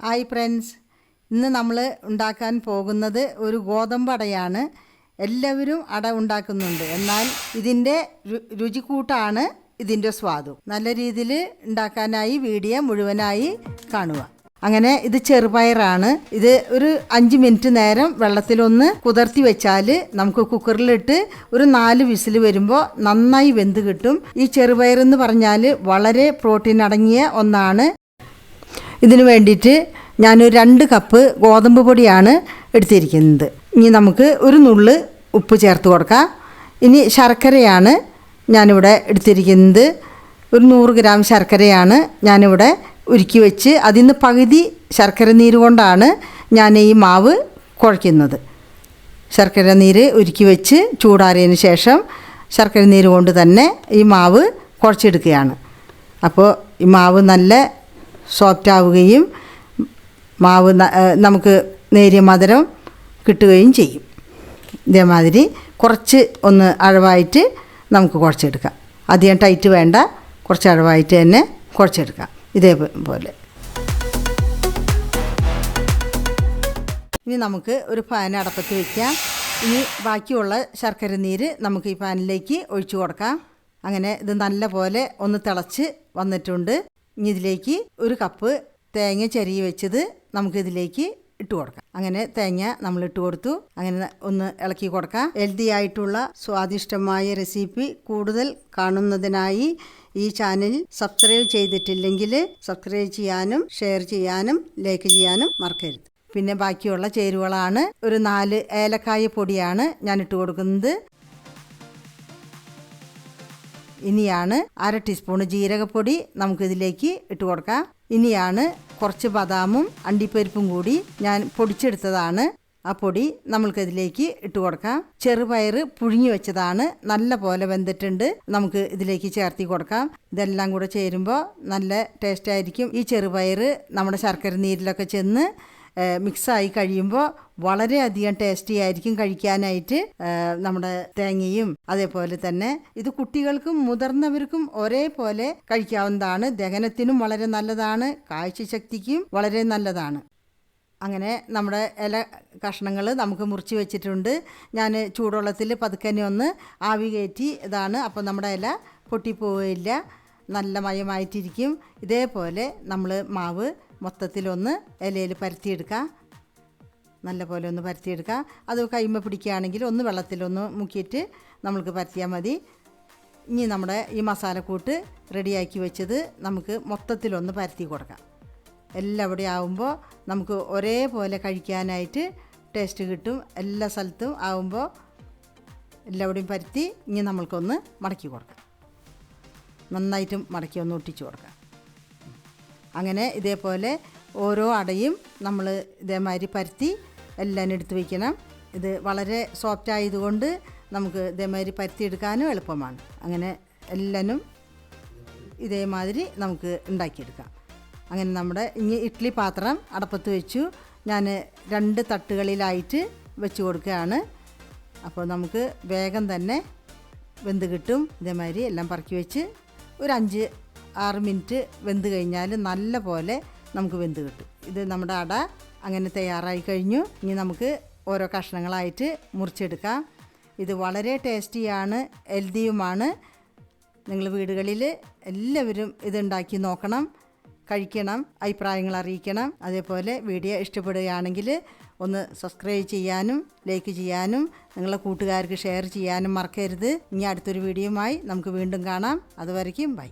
Hi friends, ഇന്ന് നമ്മൾ ഉണ്ടാക്കാൻ പോകുന്നത് ഒരു ഗോതമ്പ് അടയാണ്. എല്ലാവരും അട ഉണ്ടാക്കുന്നുണ്ട്, എന്നാൽ ഇതിൻ്റെ രുചിക്കൂട്ടാണ് ഇതിൻ്റെ സ്വാദും. നല്ല രീതിയിൽ ഉണ്ടാക്കാനായി വീഡിയോ മുഴുവനായി കാണുക. അങ്ങനെ ഇത് ചെറുപയറാണ്. ഇത് ഒരു 5 മിനിറ്റ് നേരം വെള്ളത്തിലൊന്ന് കുതിർത്തി വെച്ചാൽ നമുക്ക് കുക്കറിലിട്ട് ഒരു 4 വിസിൽ വരുമ്പോൾ നന്നായി വെന്ത് കിട്ടും. ഈ ചെറുപയർ എന്ന് പറഞ്ഞാൽ വളരെ പ്രോട്ടീൻ അടങ്ങിയ ഒന്നാണ്. ഇതിനു വേണ്ടിയിട്ട് ഞാനൊരു 2 കപ്പ് ഗോതമ്പ് പൊടിയാണ് എടുത്തിരിക്കുന്നത്. ഇനി നമുക്ക് ഒരു നുള്ള് ഉപ്പ് ചേർത്ത് കൊടുക്കാം. ഇനി ശർക്കരയാണ് ഞാനിവിടെ എടുത്തിരിക്കുന്നത്. ഒരു 100 ഗ്രാം ശർക്കരയാണ് ഞാനിവിടെ ഉരുക്കി വെച്ച് അതിൽ നിന്ന് പകുതി ശർക്കര നീര് കൊണ്ടാണ് ഞാൻ ഈ മാവ് കുഴയ്ക്കുന്നത്. ശർക്കര നീര് ഉരുക്കി വെച്ച് ചൂടാറിയതിന് ശേഷം ശർക്കര നീര് കൊണ്ട് തന്നെ ഈ മാവ് കുഴച്ചെടുക്കുകയാണ്. അപ്പോൾ ഈ മാവ് നല്ല സോഫ്റ്റ് ആവുകയും മാവ് നമുക്ക് നേരിയ മധുരം കിട്ടുകയും ചെയ്യും. ഇതേമാതിരി കുറച്ച് ഒന്ന് അഴവായിട്ട് നമുക്ക് കുഴച്ചെടുക്കാം. അധികം ടൈറ്റ് വേണ്ട, കുറച്ച് അഴവായിട്ട് തന്നെ കുഴച്ചെടുക്കാം. ഇതേപോലെ ഇനി നമുക്ക് ഒരു പാൻ അടപ്പത്ത് വയ്ക്കാം. ഇനി ബാക്കിയുള്ള ശർക്കര നീര് നമുക്ക് ഈ പാനിലേക്ക് ഒഴിച്ചു കൊടുക്കാം. അങ്ങനെ ഇത് നല്ല പോലെ ഒന്ന് തിളച്ച് വന്നിട്ടുണ്ട്. ഇനി ഇതിലേക്ക് ഒരു കപ്പ് തേങ്ങ ചെറിയ വെച്ചത് നമുക്കിതിലേക്ക് ഇട്ട് കൊടുക്കാം. അങ്ങനെ തേങ്ങ നമ്മൾ ഇട്ട് കൊടുത്തു. അങ്ങനെ ഒന്ന് ഇളക്കി കൊടുക്കാം. ഹെൽത്തി ആയിട്ടുള്ള സ്വാദിഷ്ടമായ റെസിപ്പി കൂടുതൽ കാണുന്നതിനായി ഈ ചാനൽ സബ്സ്ക്രൈബ് ചെയ്തിട്ടില്ലെങ്കിൽ സബ്സ്ക്രൈബ് ചെയ്യാനും ഷെയർ ചെയ്യാനും ലൈക്ക് ചെയ്യാനും മറക്കരുത്. പിന്നെ ബാക്കിയുള്ള ചേരുവകളാണ്. ഒരു 4 ഏലക്കായ പൊടിയാണ് ഞാൻ ഇട്ട് കൊടുക്കുന്നത്. ഇനിയാണ് 1/2 ടീസ്പൂൺ ജീരകപ്പൊടി നമുക്കിതിലേക്ക് ഇട്ട് കൊടുക്കാം. ഇനിയാണ് കുറച്ച് ബദാമും അണ്ടിപ്പരിപ്പും കൂടി ഞാൻ പൊടിച്ചെടുത്തതാണ്. ആ പൊടി നമ്മൾക്കിതിലേക്ക് ഇട്ട് കൊടുക്കാം. ചെറുപയർ പുഴുങ്ങി വെച്ചതാണ്, നല്ല പോലെ വെന്തിട്ടുണ്ട്. നമുക്ക് ഇതിലേക്ക് ചേർത്തി കൊടുക്കാം. ഇതെല്ലാം കൂടെ ചേരുമ്പോൾ നല്ല ടേസ്റ്റ് ആയിരിക്കും. ഈ ചെറുപയർ നമ്മുടെ ശർക്കര നീരിലൊക്കെ ചെന്ന് മിക്സായി കഴിയുമ്പോൾ വളരെയധികം ടേസ്റ്റി ആയിരിക്കും കഴിക്കാനായിട്ട്. നമ്മുടെ തേങ്ങയും അതേപോലെ തന്നെ ഇത് കുട്ടികൾക്കും മുതിർന്നവർക്കും ഒരേപോലെ കഴിക്കാവുന്നതാണ്. ദഹനത്തിനും വളരെ നല്ലതാണ്, കാഴ്ചശക്തിക്കും വളരെ നല്ലതാണ്. അങ്ങനെ നമ്മുടെ ഇല കഷ്ണങ്ങൾ നമുക്ക് മുറിച്ച് വെച്ചിട്ടുണ്ട്. ഞാൻ ചൂടുവെള്ളത്തിൽ പതുക്കനെ ഒന്ന് ആവി കയറ്റി ഇതാണ്. അപ്പോൾ നമ്മുടെ ഇല പൊട്ടിപ്പോവില്ല, നല്ല മയമായിട്ടിരിക്കും. ഇതേപോലെ നമ്മൾ മാവ് മൊത്തത്തിലൊന്ന് ഇലയിൽ പരത്തിയെടുക്കാം. നല്ല പോലെ ഒന്ന് പരത്തിയെടുക്കാം. അത് കൈമ പിടിക്കുകയാണെങ്കിൽ ഒന്ന് വെള്ളത്തിലൊന്ന് മുക്കിയിട്ട് നമ്മൾക്ക് പരത്തിയാൽ മതി. ഇനി നമ്മുടെ ഈ മസാലക്കൂട്ട് റെഡിയാക്കി വെച്ചത് നമുക്ക് മൊത്തത്തിലൊന്ന് പരത്തി കൊടുക്കാം. എല്ലാവിടെയും ആവുമ്പോൾ നമുക്ക് ഒരേപോലെ കഴിക്കാനായിട്ട് ടേസ്റ്റ് കിട്ടും. എല്ലാ സ്ഥലത്തും ആവുമ്പോൾ എല്ലാവിടെയും പരത്തി ഇനി നമ്മൾക്കൊന്ന് മടക്കി കൊടുക്കാം. നന്നായിട്ടും മടക്കി ഒന്ന് ഒട്ടിച്ച് കൊടുക്കാം. അങ്ങനെ ഇതേപോലെ ഓരോ അടയും നമ്മൾ ഇതേമാതിരി പരത്തി എല്ലാം എടുത്ത് വയ്ക്കണം. ഇത് വളരെ സോഫ്റ്റ് ആയതുകൊണ്ട് നമുക്ക് ഇതേമാതിരി പരത്തിയെടുക്കാനും എളുപ്പമാണ്. അങ്ങനെ എല്ലാനും ഇതേമാതിരി നമുക്ക് ഉണ്ടാക്കിയെടുക്കാം. അങ്ങനെ നമ്മുടെ ഇനി ഇഡ്ഡലി പാത്രം അടപ്പത്ത് വെച്ചു. ഞാൻ 2 തട്ടുകളിലായിട്ട് വെച്ച് കൊടുക്കുകയാണ്. അപ്പോൾ നമുക്ക് വേഗം തന്നെ വെന്ത് കിട്ടും. ഇതേമാതിരി എല്ലാം പറക്കി വെച്ച് ഒരു 5-6 മിനിറ്റ് വെന്ത് കഴിഞ്ഞാൽ നല്ല പോലെ നമുക്ക് വെന്ത് കിട്ടും. ഇത് നമ്മുടെ അട അങ്ങനെ തയ്യാറായി കഴിഞ്ഞു. ഇനി നമുക്ക് ഓരോ കഷ്ണങ്ങളായിട്ട് മുറിച്ചെടുക്കാം. ഇത് വളരെ ടേസ്റ്റിയാണ്, ഹെൽത്തിയുമാണ്. നിങ്ങൾ വീടുകളിൽ എല്ലാവരും ഇതുണ്ടാക്കി നോക്കണം, കഴിക്കണം, അഭിപ്രായങ്ങൾ അറിയിക്കണം. അതേപോലെ വീഡിയോ ഇഷ്ടപ്പെടുകയാണെങ്കിൽ ഒന്ന് സബ്സ്ക്രൈബ് ചെയ്യാനും ലൈക്ക് ചെയ്യാനും നിങ്ങളുടെ കൂട്ടുകാർക്ക് ഷെയർ ചെയ്യാനും മറക്കരുത്. ഇനി അടുത്തൊരു വീഡിയോയുമായി നമുക്ക് വീണ്ടും കാണാം. അതുവരയ്ക്കും ബൈ.